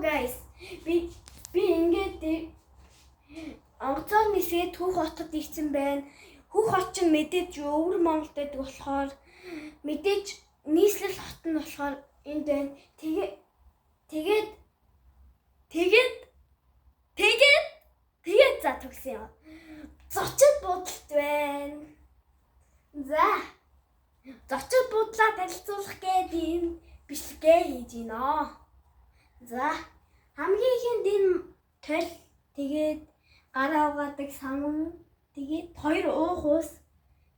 guys. Би ингээд онцоор нисээд Хүүх хотод ирсэн байна. Хүүх хот чинь мэдээж өвөр Монголд байдаг болохоор мэдээж нийслэл хот нь болохоор энд байна. Тэгээд за төгсөн юм. Зочид буудалд байна. За. Зочид буудлаа танилцуулах гээд энэ бичлэгээ хийж гинэ. За. Хамгийн ихэнд энэ тол тэгээд гараа угаадаг сан тэгээд 2 уух ус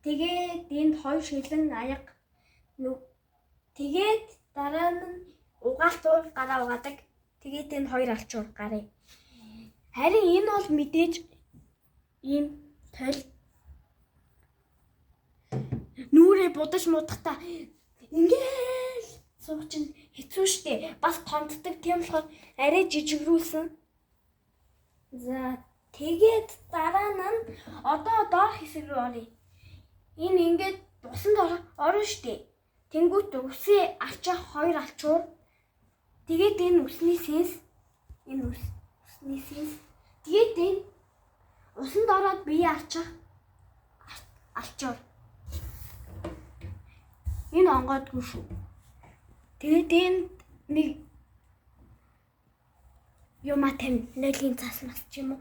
тэгээд энд 2 шилэн аяга тэгээд дараа нь угаалтуур гараа угаадаг тэгээд энэ 2 алчуур гарыг. Харин энэ бол мэдээж ийм тол нүрээ будаж муудахта ингээл суучин хэцүү штэ бас томддаг тийм болохоор арай жижигрүүлсэн. За тэгээд дараа нь одоо доор хэсэг рүү оръё. Энэ ингээд усанд орно штэ. Тэнгүүт үсээ алчаах 2 алчуур. Тэгээд энэ усны сэнс усны сэнс тэгээд энэ усанд ороод бие алчаах алчуур. Энэ онгоодгүй шүү. Тэгээд энэ нэг юматай нэлийн цаас мас ч юм уу.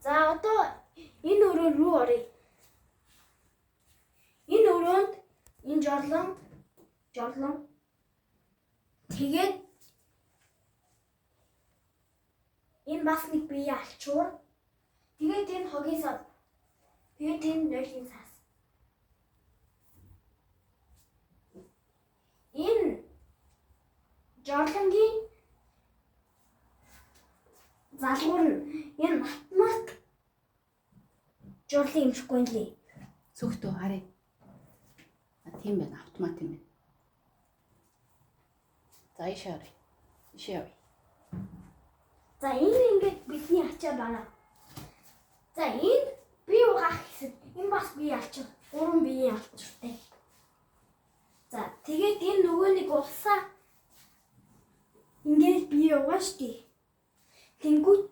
За одоо энэ өрөө рүү оръё. Энэ өрөөнд энэ жорлон тэгээд энэ бас нэг бие алчуур. Тэгээд энэ хогийн сав. Тэгээд энэ нэлийн цаас. Энэ жорлонгийн залгуур нь энэ автомат жорлын юмшгүй юм лээ. Цогтөө харъя. Тийм байна, автомат юм байна. За ишээ авъя. За энэ ингээд бидний ачаа байна. За энэ би угаах хэсэг. Энэ бас би алчаа. 3 биеийн алчуртай. За тэгээд энэ нөгөө нэг усаа ингээд би угаа штий. Тэнгүүт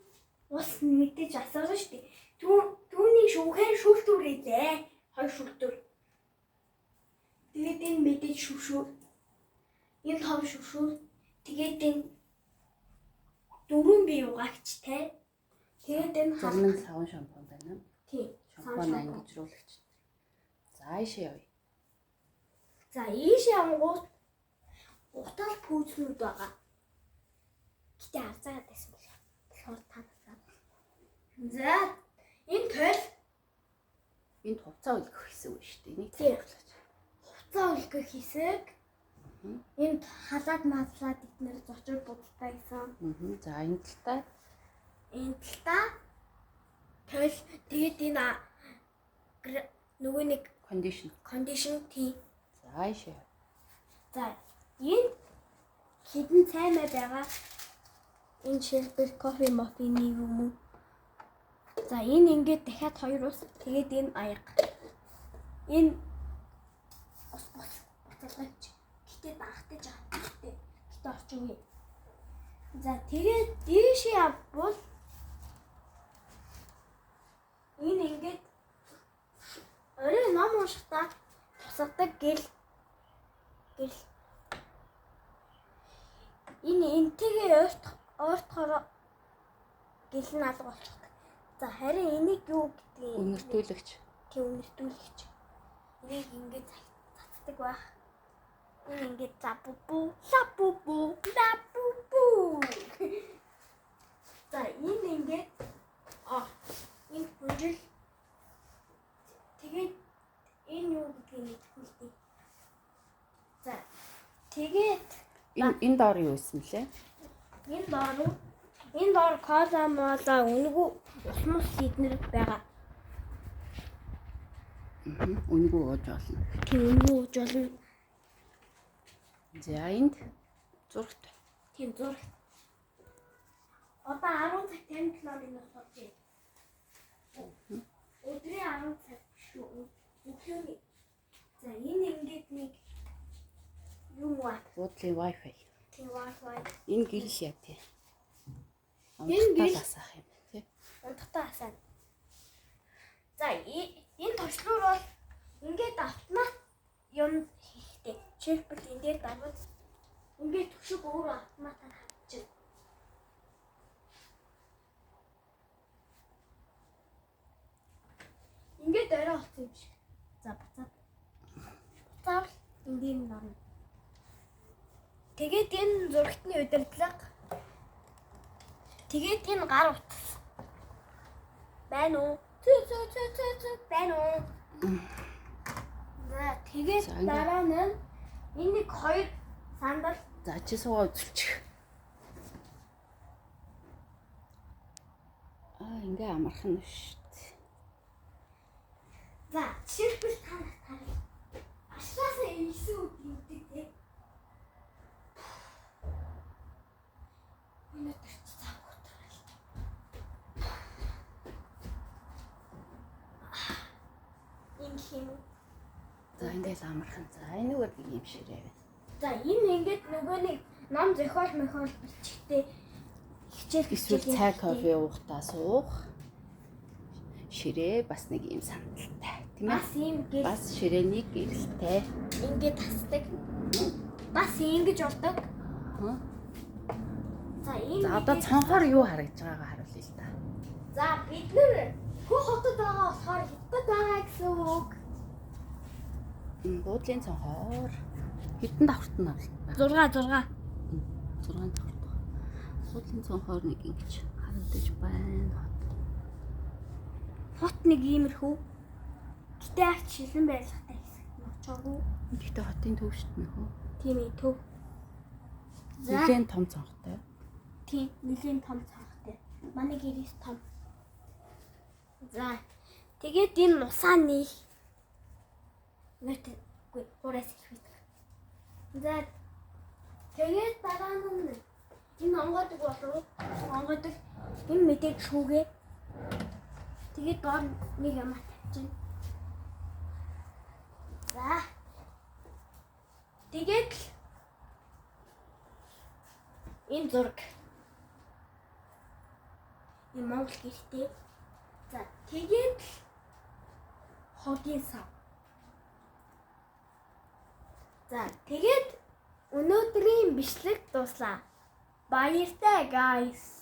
ус мэдээж асарна штий. Түүний шүүхэн шүүлтүүрээ 2 шүүлтүүр. Тэгээд энэ мэдээж шүүшүүр. Энэ 5 шүүшүүр. Тэгээд энэ 4 бие угаагчтай. Тэгээд энэ халуун савн шампунь байна. Тийм. Шампунь ангижруулагч. За ишээ явъя. За ийшээ ангууд утал пүүзнүүд байгаа. Гэтэ авцаад байсан байна. Тэгэхээр танаа. За энэ тол энэ хувцас үлгэх хэсэг байна шүү дээ. Энийг тайлбарлаач. Хувцас үлгэх хэсэг. Энд халаад маслаад эднэр зочид будалтай гэсэн. За энэ талтаа тол тэгээд энэ нөгөө нэг кондишн тий. За ишээ. За энэ хідэн цаймаа байгаа. Энэ шилбэр кофе мафины юм уу? За энэ ингээд дахиад 2 ус. Тэгээд энэ аяга. Энэ ус буцалгаач. Гэтэ даахтаж байгаа. Гэтэ орчихгүй. За тэгээд дээшээ явбал энэ ингээд орой ном уншихтаа тусгадаг гэл энэ энтэйгээ ойртохоор гэл нь алга болчихдог. За харин энийг юу гэдгийг үнэртүүлэгч. Тэг үнэртүүлэгч. Энийг ингээд цацдаг байх. Энэ ингээд лапупу. За энэ ингээд энэ хүнжил тэгээд энэ юу гэдгийг хэлдэг. За тэгээд энэ доор юу исэн лээ? Энэ доор кола мола үнэгүй усмус эднэр байгаа. Үнэгүй ууж болно. Тийм үнэгүй ууж болно. За энд зурагт. Тийм зурагт. Одоо 10 цаг 57 минут болжээ. Өдрийн 10 цаг шүү. Өглөөний. За энэ ингээд нэг юм уу? Буудлын Wi-Fi. Тийм Wi-Fi. Энэ гэрэл яа тий. Унталтаас ах юм тий. Унтахтаа асаа. За энэ туршлуур бол ингээд автомат юм хийхтэй. Жишээлбэл энэ дээр даваад ингээд төвшөг өөрөө автоматар хавчих. Ингээд орой болсон юм шиг. За буцаад. Буцаавал эндийн норно. Тэгээд энэ зурагтны удирдлага. Тэгээд энэ гар утас. Байна уу? Байна уу? За тэгээд дараа нь энэ нэг хоёр сандал. За чи суугаа үзүүлчих. Ингээ амархан нь шүү дээ. За жишээлбэл та нарт ашлаасаа ийсэн үг гэдэг тий. Өнөөдөр ч цаг утрал. Энэ юм. За ингээл амархан. За энэ үгээр нэг юм ширээ байна. За энэ ингээд нөгөө нэг ном зохиол мохиол бичгтээ хичээл Эсвэл цай кофе уухтаа суух. Ширээ бас нэг юм сандалтай тийм ээ. бас ийм гэл Бас ширээний гэрэлтэй. ингээд тасдаг. Бас ингэж болдог. За энэ За одоо цонхоор юу харагдж байгаагаа харуулъя л да. За бид нэр хөө хотод байгаа болохоор хятад байгаа гэсэн үг. Буудлын цонхоор хэдэн давхарт нь байна? 6 6 давхарт. Буудлын цонхоор нэг ингэж харагдаж байна. Хот нэг иймэрхүү. Гэтэ арч шилэн байлгатай хэсэг очоогүй. Гэхдээ хотын төв шүү дээ нөхөө. Тийм ээ төв. За Нэгэн том цонхтой. тийм нэлийн том цанхтай. Манай гэрээс том. За тэгээд энэ нусааны үгүй хураас ихвэдэг. За тэгээд дараа нь энэ онгодог болов. Онгодог энэ мэдээж шүүгээ. Тэгээд доор нэг юм тавьчихна. За тэгээд энэ зураг энэ Монгол гэртээ. За тэгээд хогийн сав. За тэгээд өнөөдрийн бичлэг дуслаа. Баяртай guys.